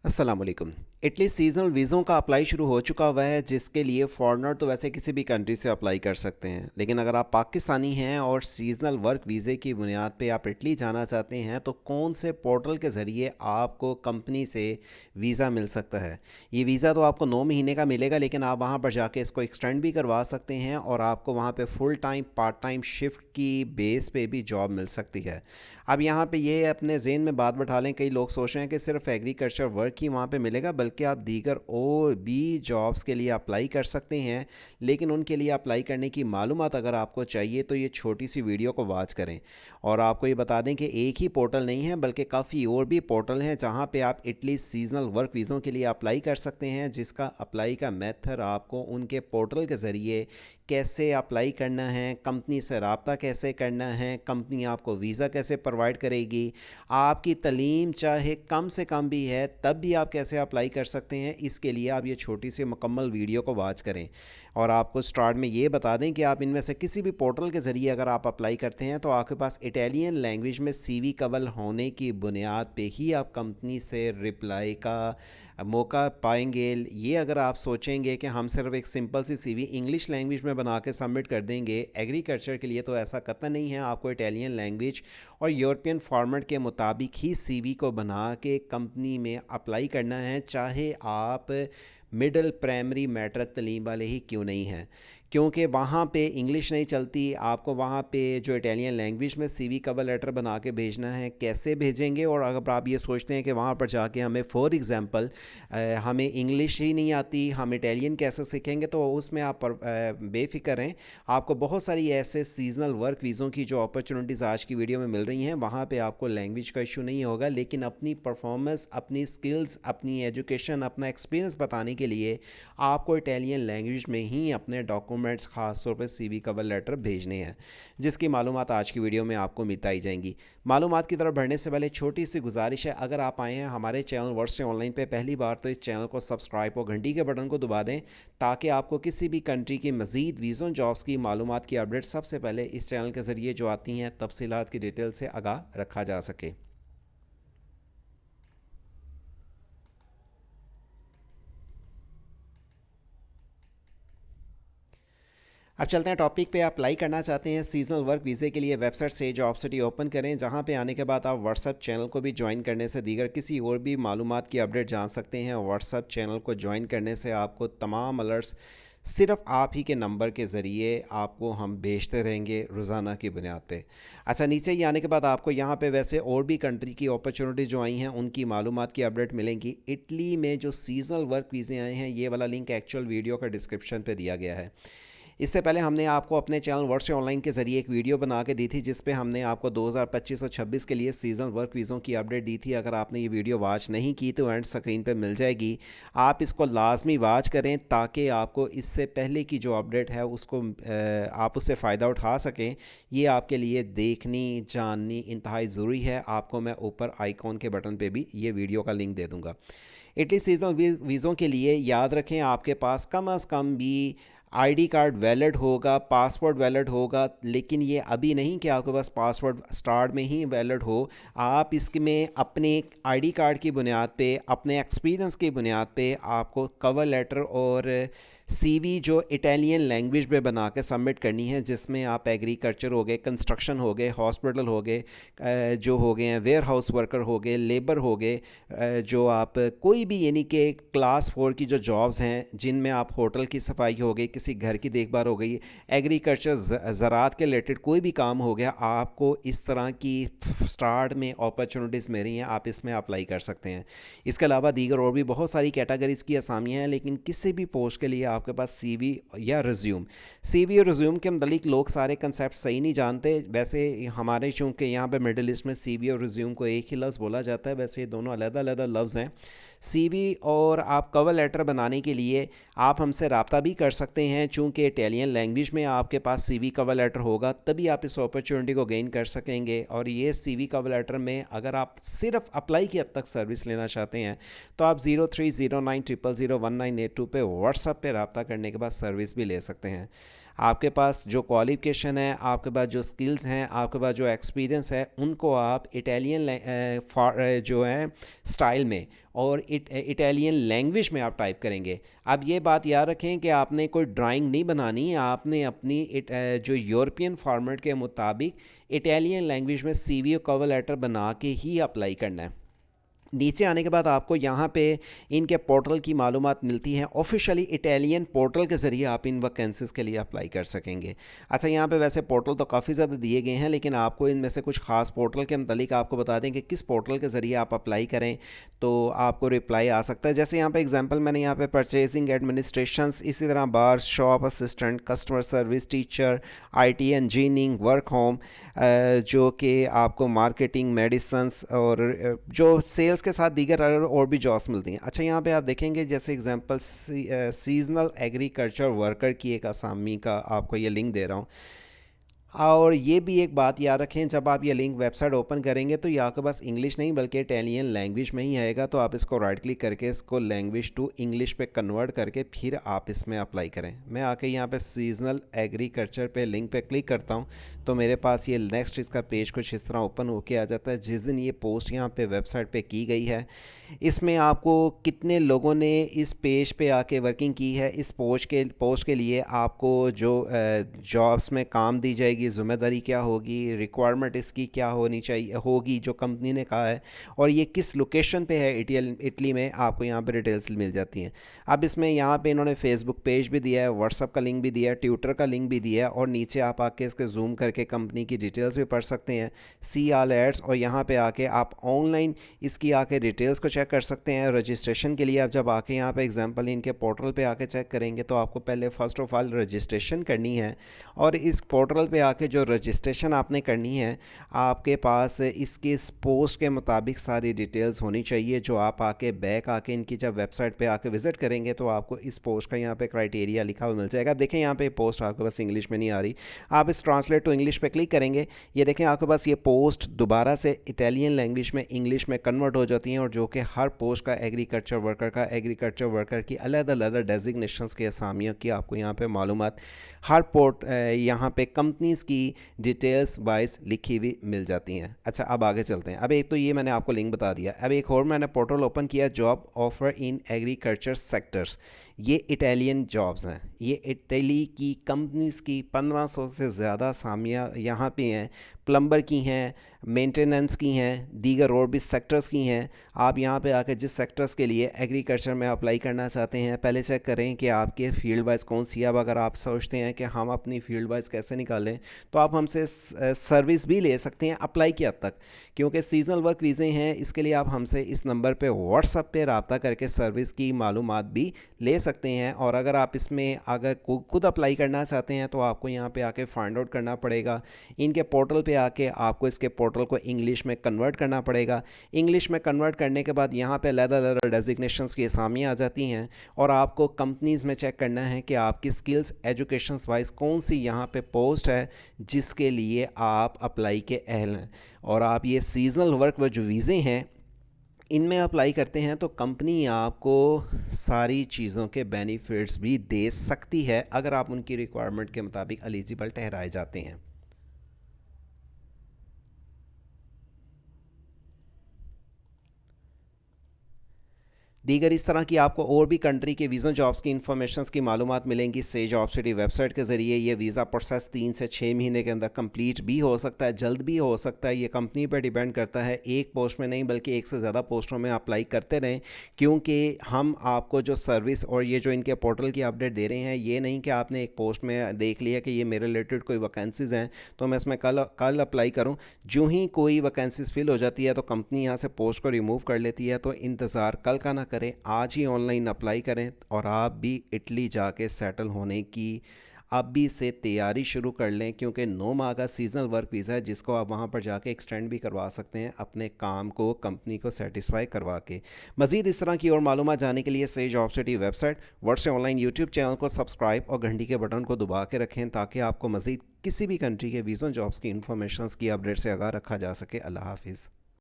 अस्सलाम वालेकुम। Italy seasonal वीज़ों का अप्लाई शुरू हो चुका हुआ है, जिसके लिए फ़ॉरेनर तो वैसे किसी भी कंट्री से अप्लाई कर सकते हैं, लेकिन अगर आप पाकिस्तानी हैं और सीज़नल वर्क वीज़े की बुनियाद पे आप इटली जाना चाहते हैं तो कौन से पोर्टल के ज़रिए आपको कंपनी से वीज़ा मिल सकता है। ये वीज़ा तो आपको 9 महीने का मिलेगा, लेकिन आप वहाँ पर जाके इसको एक्सटेंड भी करवा सकते हैं और आपको वहाँ पे full time part time shift की बेस पे भी जॉब मिल सकती है। अब यहाँ पे ये अपने ज़हन में बात बैठा लें, कई लोग सोच रहे हैं कि सिर्फ एग्रीकल्चर वर्क ही वहाँ पे मिलेगा, बल्कि आप दीगर और भी जॉब्स के लिए अप्लाई कर सकते हैं। लेकिन उनके लिए अप्लाई करने की मालूमात अगर आपको चाहिए तो ये छोटी सी वीडियो को वॉच करें। और आपको ये बता दें कि एक ही पोर्टल नहीं है, बल्कि काफ़ी और भी पोर्टल हैं जहाँ पे आप इटली सीजनल वर्क वीज़ों के लिए अप्लाई कर सकते हैं, जिसका अप्लाई का मेथड आपको उनके पोर्टल के ज़रिए कैसे अप्लाई करना है, कंपनी से रब्ता कैसे करना है, कंपनी आपको वीज़ा कैसे प्रोवाइड करेगी, आपकी तलीम चाहे कम से कम भी है तब भी आप कैसे अप्लाई कर सकते हैं। इसके लिए आप ये छोटी सी मुकम्मल वीडियो को वॉच करें। और आपको स्टार्ट में ये बता दें कि आप इनमें से किसी भी पोर्टल के ज़रिए अगर आप अप्लाई करते हैं तो आपके पास इटालियन लैंग्वेज में सीवी कबल होने की बुनियाद पे ही आप कंपनी से रिप्लाई का मौका पाएंगे। ये अगर आप सोचेंगे कि हम सिर्फ एक सिंपल सी सीवी इंग्लिश लैंग्वेज में बना के सबमिट कर देंगे एग्रीकल्चर के लिए, तो ऐसा कतई नहीं है। आपको इटालियन लैंग्वेज और यूरोपियन फॉर्मेट के मुताबिक ही सीवी को बना के कंपनी में अप्लाई करना है, चाहे आप मिडिल प्राइमरी मैट्रिक तलीम वाले ही क्यों नहीं हैं, क्योंकि वहाँ पे इंग्लिश नहीं चलती। आपको वहाँ पे जो इटालियन लैंग्वेज में सीवी कवर लेटर बना के भेजना है, कैसे भेजेंगे। और अगर आप ये सोचते हैं कि वहाँ पर जाके हमें फॉर एग्ज़ाम्पल हमें इंग्लिश ही नहीं आती, हम इटालियन कैसे सीखेंगे, तो उसमें आप बेफिक्र रहें। आपको बहुत सारी ऐसे सीजनल वर्क वीज़ों की जो अपॉर्चुनिटीज़ आज की वीडियो में मिल रही हैं, वहाँ पे आपको लैंग्वेज का इशू नहीं होगा, लेकिन अपनी परफॉर्मेंस, अपनी स्किल्स, अपनी एजुकेशन, अपना एक्सपीरियंस बताने के लिए आपको इटालियन लैंग्वेज में ही अपने डॉक्यूमेंट्स, ख़ास तौर पर सीवी कवर लेटर भेजने हैं, जिसकी मालूमात आज की वीडियो में आपको बताई जाएंगी। मालूमात की तरफ बढ़ने से पहले छोटी सी गुजारिश है, अगर आप आए हैं हमारे चैनल वर्ड से ऑनलाइन पे पहली बार, तो इस चैनल को सब्सक्राइब और घंटी के बटन को दबा दें, ताकि आपको किसी भी कंट्री की मज़ीद वीज़ों जॉब्स की मालूमात की अपडेट सबसे पहले इस चैनल के ज़रिए जो आती हैं तफसीलात की डिटेल से आगाह रखा जा सके। अब चलते हैं टॉपिक पे। आप अप्लाई करना चाहते हैं सीजनल वर्क वीज़े के लिए, वेबसाइट से जॉब सिटी ओपन करें, जहां पे आने के बाद आप व्हाट्सअप चैनल को भी ज्वाइन करने से दीगर किसी और भी मालूमात की अपडेट जान सकते हैं। व्हाट्सअप चैनल को ज्वाइन करने से आपको तमाम अलर्ट्स सिर्फ आप ही के नंबर के ज़रिए आपको हम भेजते रहेंगे रोज़ाना की बुनियाद पे। अच्छा, नीचे ही आने के बाद आपको यहाँ पे वैसे और भी कंट्री की अपॉर्चुनिटीज़ जो आई हैं उनकी मालूमात की अपडेट मिलेंगी। इटली में जो सीजनल वर्क वीज़े आए हैं, ये वाला लिंक एक्चुअल वीडियो का डिस्क्रिप्शन पे दिया गया है। इससे पहले हमने आपको अपने चैनल वर्ड से ऑनलाइन के ज़रिए एक वीडियो बना के दी थी, जिस पे हमने आपको 2025 और 26 के लिए सीज़न वर्क वीज़ों की अपडेट दी थी। अगर आपने ये वीडियो वॉच नहीं की तो एंड स्क्रीन पे मिल जाएगी, आप इसको लाजमी वॉच करें, ताकि आपको इससे पहले की जो अपडेट है उसको आप उससे फ़ायदा उठा सकें। ये आपके लिए देखनी जाननी इंतहाई ज़रूरी है। आपको मैं ऊपर आइकॉन के बटन पर भी ये वीडियो का लिंक दे दूँगा। इटली सीजनल वीज़ों के लिए याद रखें, आपके पास कम अज़ कम भी आईडी कार्ड वैलिड होगा, पासपोर्ट वैलिड होगा, लेकिन ये अभी नहीं कि आपके पास पासपोर्ट स्टार्ट में ही वैलिड हो। आप इसमें अपने आईडी कार्ड की बुनियाद पे, अपने एक्सपीरियंस की बुनियाद पे आपको कवर लेटर और सीवी जो इटालियन लैंग्वेज में बना के सबमिट करनी है, जिसमें आप एग्रीकल्चर हो गए, कंस्ट्रक्शन हो गए, हॉस्पिटल हो गए, जो हो गए हैं वेयर हाउस वर्कर हो गए, लेबर हो गए, जो आप कोई भी यानी कि क्लास 4 की जो जॉब्स हैं, जिनमें आप होटल की सफाई हो गई, किसी घर की देखभाल हो गई, एग्रीकल्चर ज़राअत के रिलेटेड कोई भी काम हो गया, आपको इस तरह की स्टार्ट में अपॉर्चुनिटीज़ मिल रही हैं, आप इसमें अप्लाई कर सकते हैं। इसके अलावा दीगर और भी बहुत सारी कैटेगरीज़ की असामियाँ हैं, लेकिन किसी भी पोस्ट के लिए आपके पास सीवी या रिज्यूम और रिज्यूम के मतलब लोग सारे कंसेप्ट सही नहीं जानते। वैसे हमारे चूँकि यहाँ पे मिडिल ईस्ट में सीवी और रिज्यूम को एक ही लफ्ज़ बोला जाता है, वैसे ये दोनों अलग-अलग लफ्ज़ हैं। सीवी और आप कवर लेटर बनाने के लिए आप हमसे रब्ता भी कर सकते हैं, चूँकि इटालियन लैंग्वेज में आपके पास सीवी कवर लेटर होगा, तभी आप इस अपॉर्चुनिटी को गेन कर सकेंगे। और ये सीवी कवर लेटर में अगर आप सिर्फ अप्लाई की हद तक सर्विस लेना चाहते हैं, तो आप 0309000198 पे व्हाट्सएप पे रब्ता करने के बाद सर्विस भी ले सकते हैं। आपके पास जो क्वालिफ़िकेशन है, आपके पास जो स्किल्स हैं, आपके पास जो एक्सपीरियंस है, उनको आप इटालियन जो है स्टाइल में और इटालियन लैंग्वेज में आप टाइप करेंगे। अब ये बात याद रखें कि आपने कोई ड्राइंग नहीं बनानी, आपने अपनी जो यूरोपियन फॉर्मेट के मुताबिक इटालियन लैंग्वेज में सीवी और कवर लेटर बना के ही अप्लाई करना है। नीचे आने के बाद आपको यहाँ पे इनके पोर्टल की मालूमात मिलती हैं। ऑफिशियली इटालियन पोर्टल के ज़रिए आप इन वैकेंसीज़ के लिए अप्लाई कर सकेंगे। अच्छा, यहाँ पे वैसे पोर्टल तो काफ़ी ज़्यादा दिए गए हैं, लेकिन आपको इनमें से कुछ ख़ास पोर्टल के मतलब आपको बता दें कि किस पोर्टल के ज़रिए आप अप्लाई करें तो आपको रिप्लाई आ सकता है। जैसे यहाँ पर एग्जाम्पल मैंने यहाँ पर परचेजिंग एडमिनिस्ट्रेशन, इसी तरह bar, shop assistant, customer service, teacher, IT engineering, work home, जो कि आपको मार्केटिंग, मेडिसन्स और जो सेल्स के साथ दीगर और भी जॉब्स मिलती हैं। अच्छा, यहाँ पे आप देखेंगे जैसे एग्जांपल सीजनल एग्रीकल्चर वर्कर की एक असामी का आपको ये लिंक दे रहा हूँ। और ये भी एक बात याद रखें, जब आप ये लिंक वेबसाइट ओपन करेंगे तो ये आपके पास इंग्लिश नहीं बल्कि इटालियन लैंग्वेज में ही आएगा। तो आप इसको राइट क्लिक करके इसको लैंग्वेज टू इंग्लिश पे कन्वर्ट करके फिर आप इसमें अप्लाई करें। मैं आके यहाँ पे सीजनल एग्रीकल्चर पे लिंक पे क्लिक करता हूँ तो मेरे पास ये नेक्स्ट इसका पेज कुछ इस तरह ओपन होके आ जाता है। जिस दिन ये पोस्ट यहाँ पे वेबसाइट पे की गई है, इसमें आपको कितने लोगों ने इस पेज पे आके वर्किंग की है, इस पोस्ट के लिए आपको जो जॉब्स में काम दी जाएगी, ज़िम्मेदारी क्या होगी, रिक्वायरमेंट इसकी क्या होनी चाहिए होगी जो कंपनी ने कहा है, और ये किस लोकेशन पे है इटली में, आपको यहाँ पे डिटेल्स मिल जाती हैं। अब इसमें यहाँ पे इन्होंने फेसबुक पेज भी दिया है, व्हाट्सअप का लिंक भी दिया है, ट्विटर का लिंक भी दिया है, और नीचे आप आके इसके जूम करके कंपनी की डिटेल्स भी पढ़ सकते हैं, सी ऑल एड्स, और यहाँ पे आके आप ऑनलाइन इसकी आके डिटेल्स को चेक कर सकते हैं। रजिस्ट्रेशन के लिए आप जब आके यहाँ पे एग्जांपल इनके पोर्टल पे आके चेक करेंगे तो आपको पहले फ़र्स्ट ऑफ ऑल रजिस्ट्रेशन करनी है, और इस पोर्टल पे आके जो रजिस्ट्रेशन आपने करनी है, आपके पास इसके इस पोस्ट के मुताबिक सारी डिटेल्स होनी चाहिए, जो आप आके बैक आके इनकी जब वेबसाइट पे आके विज़िट करेंगे तो आपको इस पोस्ट का यहाँ पे क्राइटेरिया लिखा हुआ मिल जाएगा। देखें यहाँ पे पोस्ट आपके पास इंग्लिश में नहीं आ रही, आप इस ट्रांसलेट टू इंग्लिश पे क्लिक करेंगे, ये देखें आपके पास ये पोस्ट दोबारा से इटालियन लैंग्वेज में इंग्लिश में कन्वर्ट हो जाती हैं, और जो कि हर पोस्ट का एग्रीकल्चर वर्कर की अलग अलग डेजिग्नेशंस की असामियों की आपको यहाँ पे मालूमात हर यहाँ पे कंपनीज़ की डिटेल्स वाइज लिखी हुई मिल जाती हैं। अच्छा, अब आगे चलते हैं। अब एक तो ये मैंने आपको लिंक बता दिया, अब एक और मैंने पोर्टल ओपन किया, job offer in agriculture sectors. ये इटालियन जॉब्स हैं, ये इटली की कंपनीज़ की 1500 से ज़्यादा असामियाँ यहाँ पे हैं, प्लम्बर की हैं, मेंटेनेंस की हैं, दीगर और भी सेक्टर्स की हैं। आप यहाँ पे आकर जिस सेक्टर्स के लिए एग्रीकल्चर में अप्लाई करना चाहते हैं, पहले चेक करें कि आपके फील्ड वाइज कौन सी है। अब अगर आप सोचते हैं कि हम अपनी फील्ड वाइज कैसे निकालें, तो आप हमसे सर्विस भी ले सकते हैं अप्लाई की हद तक, क्योंकि सीजनल वर्क वीज़े हैं। इसके लिए आप हमसे इस नंबर पर व्हाट्सअप पर रब्ता करके सर्विस की मालूमात भी ले सकते हैं। और अगर आप इसमें अगर खुद अप्लाई करना चाहते हैं तो आपको यहाँ पे आके फाइंड आउट करना पड़ेगा। इनके पोर्टल पे आके आपको इसके पोर्टल को इंग्लिश में कन्वर्ट करना पड़ेगा। इंग्लिश में कन्वर्ट करने के बाद यहाँ पे अलग-अलग डेजिग्नेशंस की असामियाँ आ जाती हैं, और आपको कंपनीज़ में चेक करना है कि आपकी स्किल्स एजुकेशंस वाइज कौन सी यहाँ पे पोस्ट है जिसके लिए आप अप्लाई के अहल हैं। और आप ये सीजनल वर्क जो वीज़े हैं इनमें अप्लाई करते हैं तो कंपनी आपको सारी चीज़ों के बेनिफिट्स भी दे सकती है अगर आप उनकी रिक्वायरमेंट के मुताबिक एलिजिबल ठहराए जाते हैं। दीगर इस तरह की आपको और भी कंट्री के वीज़ा जॉब्स की इन्फॉर्मेशंस की मालूमात मिलेंगी से जॉब सिटी वेबसाइट के ज़रिए। ये वीज़ा प्रोसेस 3 से 6 महीने के अंदर कंप्लीट भी हो सकता है, जल्द भी हो सकता है। ये कंपनी पर डिपेंड करता है, एक पोस्ट में नहीं बल्कि एक से ज़्यादा पोस्टों में अप्लाई करते रहें, क्योंकि हम आपको जो सर्विस और ये जो इनके पोर्टल की अपडेट दे रहे हैं, ये नहीं कि आपने एक पोस्ट में देख लिया कि ये मेरे रिलेटेड कोई वैकेंसीज़ हैं तो मैं इसमें कल अप्लाई करूँ। जो ही कोई वैकेंसीज़ फिल हो जाती है तो कंपनी यहाँ से पोस्ट को रिमूव कर लेती है। तो इंतज़ार कल का ना करें, आज ही ऑनलाइन अप्लाई करें और आप भी इटली जाके सेटल होने की अभी से तैयारी शुरू कर लें, क्योंकि 9 माह का सीजनल वर्क वीज़ा है जिसको आप वहां पर जाके एक्सटेंड भी करवा सकते हैं अपने काम को कंपनी को सेटिस्फाई करवा के। मज़ीद इस तरह की और मालूमात जानने के लिए सही जॉब सिटी वेबसाइट, वर्ड से ऑनलाइन यूट्यूब चैनल को सब्सक्राइब और घंटी के बटन को दबा के रखें ताकि आपको मज़ीद किसी भी कंट्री के वीज़ा जॉब्स की इन्फॉर्मेशन की अपडेट से आगाह रखा जा सके। अल्लाह हाफिज़।